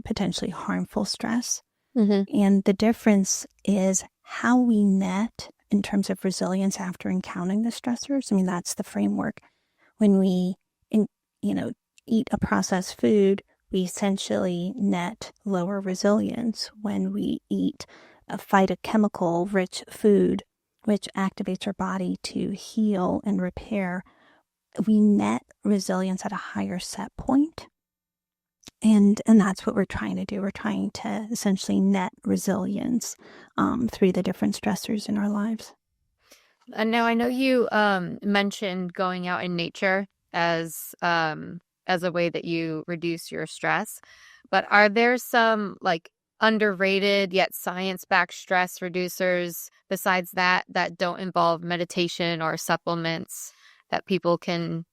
potentially harmful stress. And the difference is how we net in terms of resilience after encountering the stressors. I mean, that's the framework. When we, eat a processed food, we essentially net lower resilience. When we eat a phytochemical-rich food, which activates our body to heal and repair, we net resilience at a higher set point. And that's what we're trying to do. We're trying to essentially net resilience through the different stressors in our lives. And now I know you mentioned going out in nature as a way that you reduce your stress, but are there some like underrated yet science-backed stress reducers besides that don't involve meditation or supplements that people can,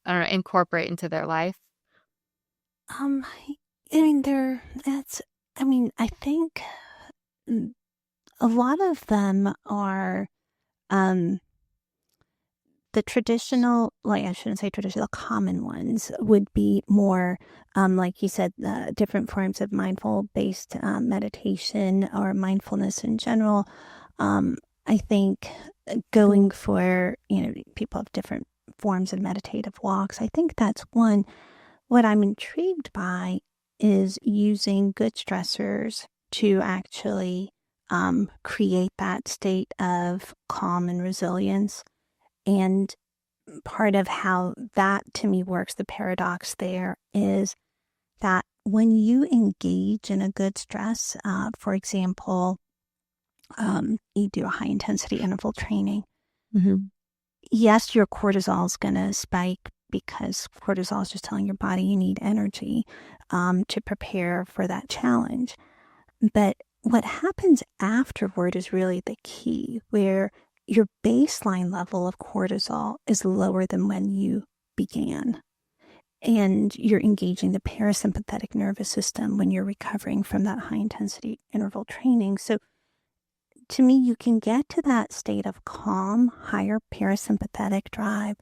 I don't know, incorporate into their life? I think a lot of them are the traditional, like I shouldn't say traditional, common ones would be more, like you said, different forms of mindful-based meditation or mindfulness in general. I think going for, people have different forms of meditative walks. I think that's one. What I'm intrigued by is using good stressors to actually create that state of calm and resilience. And part of how that to me works, the paradox there is that when you engage in a good stress, for example, you do a high intensity interval training. Mm-hmm. Yes, your cortisol is going to spike because cortisol is just telling your body you need energy to prepare for that challenge. But what happens afterward is really the key, where your baseline level of cortisol is lower than when you began. And you're engaging the parasympathetic nervous system when you're recovering from that high intensity interval training. So to me, you can get to that state of calm, higher parasympathetic drive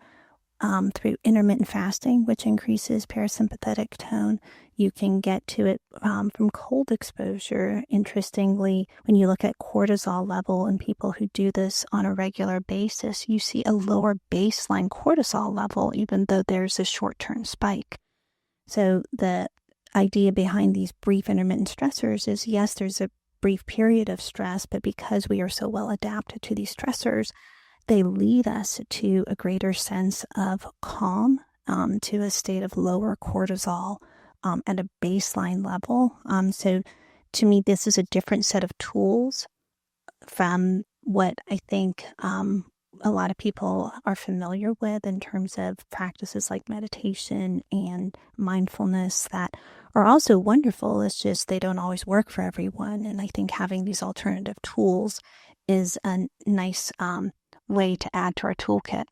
through intermittent fasting, which increases parasympathetic tone. You can get to it from cold exposure. Interestingly, when you look at cortisol level in people who do this on a regular basis, you see a lower baseline cortisol level, even though there's a short-term spike. So the idea behind these brief intermittent stressors is, yes, there's a brief period of stress, but because we are so well adapted to these stressors, they lead us to a greater sense of calm, to a state of lower cortisol at a baseline level. So to me, this is a different set of tools from what I think a lot of people are familiar with in terms of practices like meditation and mindfulness that are also wonderful. It's just they don't always work for everyone. And I think having these alternative tools is a nice way to add to our toolkit.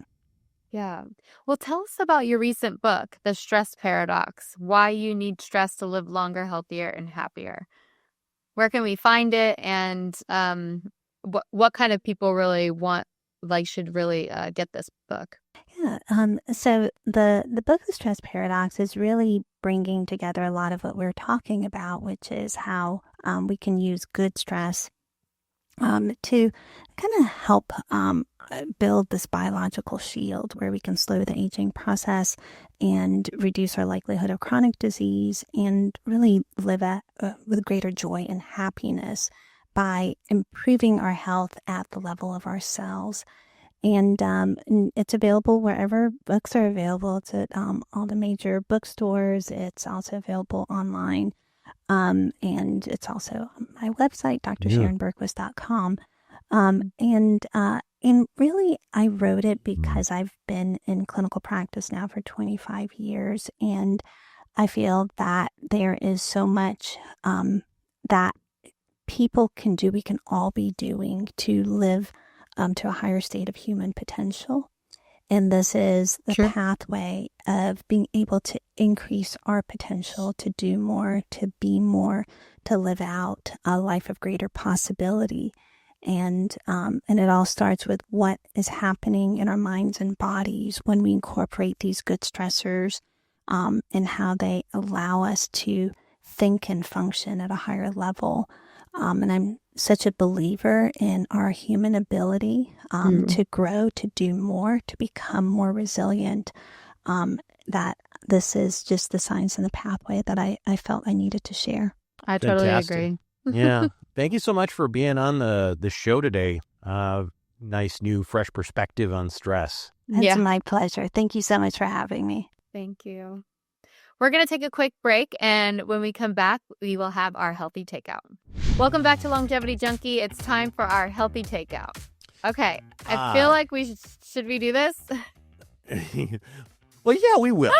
Yeah. Well, tell us about your recent book, The Stress Paradox, Why You Need Stress to Live Longer, Healthier, and Happier. Where can we find it? And what kind of people really should really get this book? Yeah. So the book, The Stress Paradox, is really bringing together a lot of what we're talking about, which is how we can use good stress to kind of help build this biological shield where we can slow the aging process and reduce our likelihood of chronic disease and really live with greater joy and happiness by improving our health at the level of our cells. And it's available wherever books are available. It's at all the major bookstores. It's also available online. And it's also on my website, drsharonbergquist.com. And really, I wrote it because I've been in clinical practice now for 25 years. And I feel that there is so much that people can do, we can all be doing to live to a higher state of human potential. And this is the pathway of being able to increase our potential to do more, to be more, to live out a life of greater possibility. And it all starts with what is happening in our minds and bodies when we incorporate these good stressors and how they allow us to think and function at a higher level. And I'm such a believer in our human ability to grow, to do more, to become more resilient, that this is just the science and the pathway that I felt I needed to share. I totally agree. Yeah. Thank you so much for being on the show today. Nice new fresh perspective on stress. It's my pleasure. Thank you so much for having me. Thank you. We're going to take a quick break, and when we come back, we will have our healthy takeout. Welcome back to Longevity Junky. It's time for our healthy takeout. Okay, I feel like should we do this? Well, yeah, we will.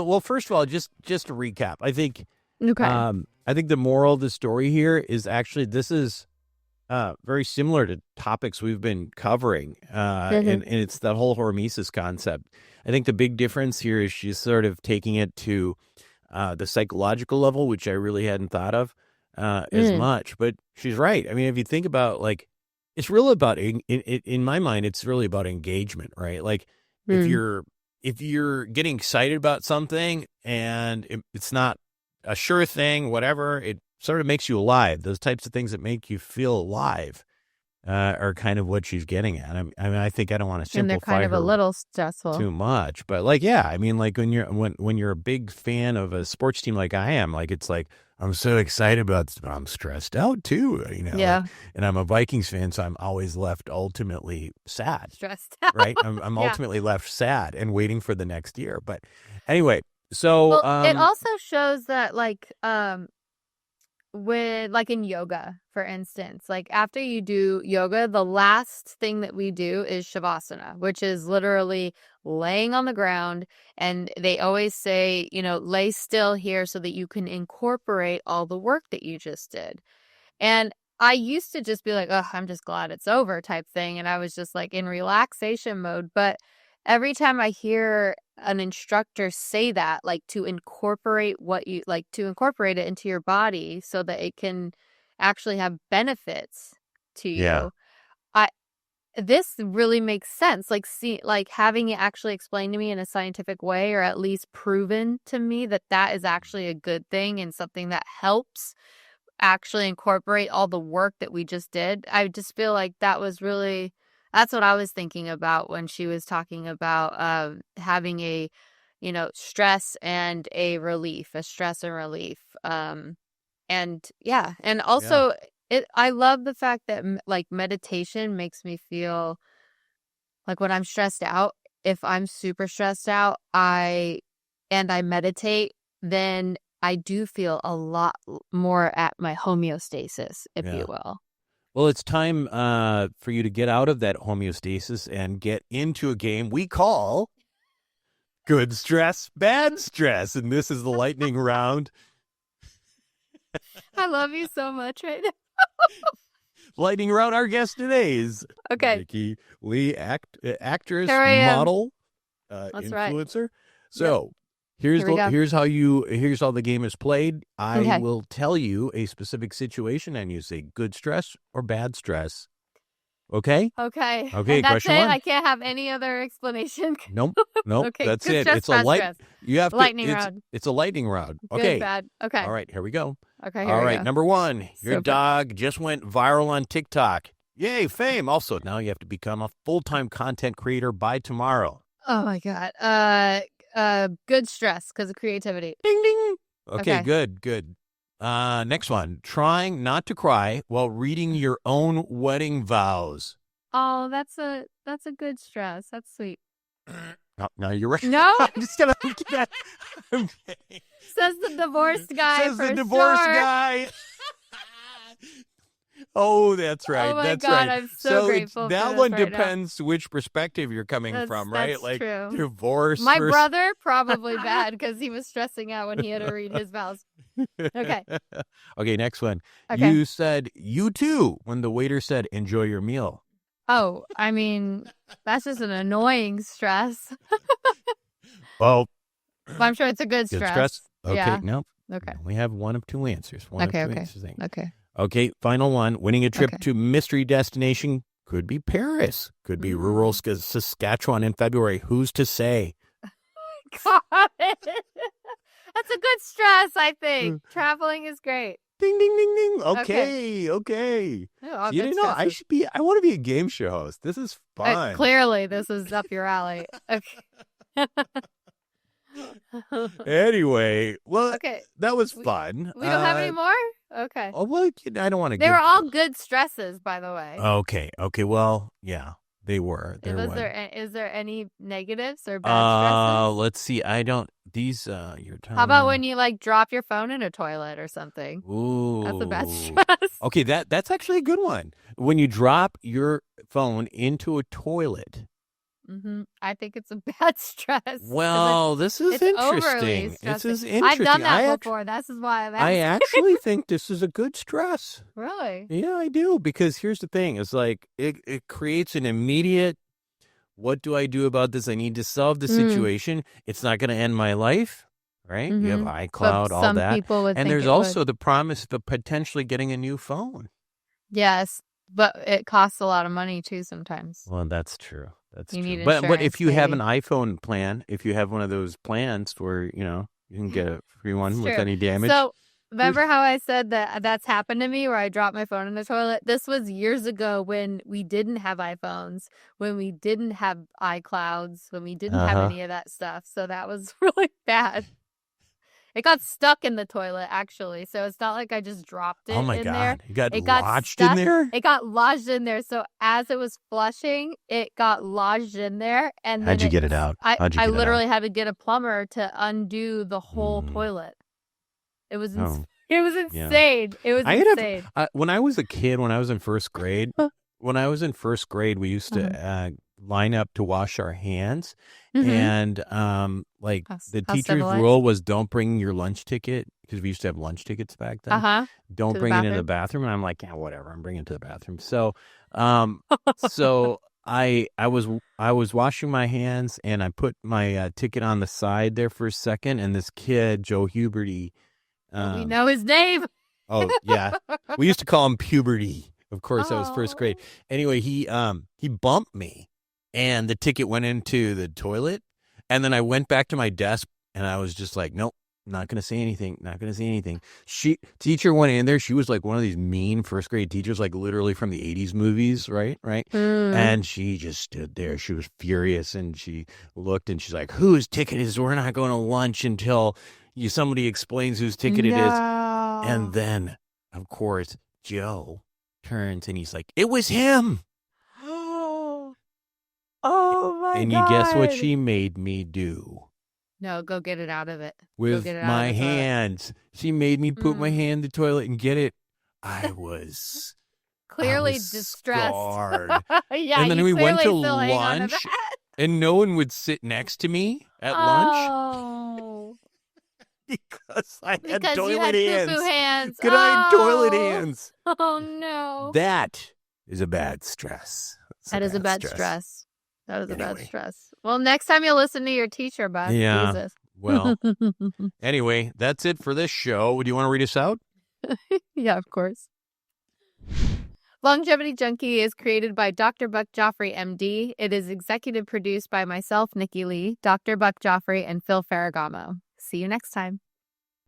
Well, first of all, just to recap, I think the moral of the story here is actually this is very similar to topics we've been covering, and it's that whole hormesis concept. I think the big difference here is she's sort of taking it to the psychological level, which I really hadn't thought of as much. But she's right. I mean, if you think about it's really about in my mind, it's really about engagement, right? Like if you're getting excited about something and it's not a sure thing, whatever, it sort of makes you alive. Those types of things that make you feel alive. are kind of what she's getting at. I mean, I think I don't want to And they're simplify kind of a her little stressful. too much, but like, yeah, I mean, like when you're a big fan of a sports team like I am, like it's like I'm so excited about, but I'm stressed out too, Yeah. and I'm a Vikings fan, so I'm always left ultimately sad, Stressed out. right? I'm Yeah. ultimately left sad and waiting for the next year. But anyway, so Well, it also shows that with like in yoga, for instance, like after you do yoga, the last thing that we do is shavasana, which is literally laying on the ground. And they always say, lay still here so that you can incorporate all the work that you just did. And I used to just be like, oh, I'm just glad it's over type thing. And I was just like in relaxation mode. But every time I hear an instructor say that, like to incorporate to incorporate it into your body so that it can actually have benefits to you. Yeah. This really makes sense. Like having it actually explained to me in a scientific way, or at least proven to me that is actually a good thing and something that helps actually incorporate all the work that we just did. I just feel like that's what I was thinking about when she was talking about having a, stress and a stress and relief. And yeah, and also I love the fact that like meditation makes me feel like when I'm stressed out, if I'm super stressed out, and I meditate, then I do feel a lot more at my homeostasis, if you will. Well, it's time for you to get out of that homeostasis and get into a game we call Good Stress, Bad Stress. And this is the lightning round. I love you so much right now. Lightning round, our guest today is Vicky Lee, actress, model, influencer. Right. So here's how the game is played. I will tell you a specific situation and you say good stress or bad stress. Okay? Okay. Okay, and that's question it? one. I can't have any other explanation? Nope. Okay, that's good it. stress, It's a bad stress. Lightning round. It's a lightning round. Good, Okay. bad. Okay. All right, here we go. Okay, All right, number one. Your Super. dog just went viral on TikTok. Yay, fame. Also, now you have to become a full-time content creator by tomorrow. Oh my God. Good stress because of creativity. Ding ding. Okay, good. Next one. Trying not to cry while reading your own wedding vows. Oh, that's a good stress. That's sweet. No, you're right. No? I'm just gonna I'm kidding. Says the divorced guy. Says the divorced guy. Oh, that's right. Oh my that's God, right. I'm so grateful for that this one right depends which perspective you're coming from, right? That's Like true. divorce. My brother, probably bad because he was stressing out when he had to read his vows. Okay. Okay, next one. Okay. You said you too when the waiter said enjoy your meal. Oh, I mean, that's just an annoying stress. Well, But I'm sure it's a good stress. Okay, Yeah. no. Okay. We have one of two answers. Okay. Okay, final one. Winning a trip to mystery destination could be Paris. Could be rural Saskatchewan in February. Who's to say? God. That's a good stress, I think. Traveling is great. Ding, ding, ding, ding. Okay. Oh, You didn't know I want to be a game show host. This is fun. Clearly, this is up your alley. Okay. Anyway, well, Okay. that was fun. We don't have any more? Okay. Oh, well, I don't want to They were all good stresses, by the way. Okay. Well, yeah, they were. Is there any negatives or bad stresses? Let's see. I don't. These. You're telling. How about when you drop your phone in a toilet or something? Ooh. That's a bad stress. Okay, that's actually a good one. When you drop your phone into a toilet. Mm-hmm. I think it's a bad stress. Well, this is interesting. This is interesting. I've done that before. This is why I'm asking. I actually think this is a good stress. Really? Yeah, I do. Because here's the thing. It's like it creates an immediate, what do I do about this? I need to solve the situation. It's not going to end my life, right? You have iCloud, all that. People would and there's also the promise of potentially getting a new phone. Yes, but it costs a lot of money too sometimes. Well, that's true. That's you true. Need but if you have an iPhone plan, if you have one of those plans where, you can get a free one with any damage. So Remember how I said that that's happened to me where I dropped my phone in the toilet? This was years ago when we didn't have iPhones, when we didn't have iClouds, when we didn't have any of that stuff. So that was really bad. It got stuck in the toilet, actually. So it's not like I just dropped it Oh my in there. God. It got lodged in there? It got lodged in there. So as it was flushing, it got lodged in there. And then How'd you get it out? I literally had to get a plumber to undo the whole toilet. It was insane. Yeah. It was insane. When I was a kid, when I was in first grade, we used to line up to wash our hands. And the teacher's rule was don't bring your lunch ticket, because we used to have lunch tickets back then. Don't bring it into the bathroom. And I'm like, yeah, whatever. I'm bringing it to the bathroom. So, I was washing my hands, and I put my ticket on the side there for a second. And this kid, Joe Huberty, we know his name. Oh yeah, we used to call him Puberty. Of course, that was first grade. Anyway, he bumped me, and the ticket went into the toilet. And then I went back to my desk, and I was just like, nope, not gonna say anything. Not gonna say anything. Teacher went in there. She was like one of these mean first grade teachers, like literally from the 80s movies, right? And she just stood there. She was furious, and she looked, and she's like, whose ticket is? We're not going to lunch until somebody explains whose ticket it is. And then, of course, Joe turns and he's like, it was him. Oh my God. And you guess what she made me do? No, go get it out of it. With my hands. She made me put my hand in the toilet and get it. I was clearly distressed. Scarred. Yeah, and then we went to lunch, and no one would sit next to me at lunch. Because I had toilet hands. Good I had toilet hands. Oh, no. That is a bad stress. That is a bad stress. That was a bad stress. Well, next time you'll listen to your teacher, Beth. Yeah. Jesus. Well, anyway, that's it for this show. Do you want to read us out? Yeah, of course. Longevity Junky is created by Dr. Buck Joffrey, MD. It is executive produced by myself, Nikki Lee, Dr. Buck Joffrey, and Phil Ferragamo. See you next time.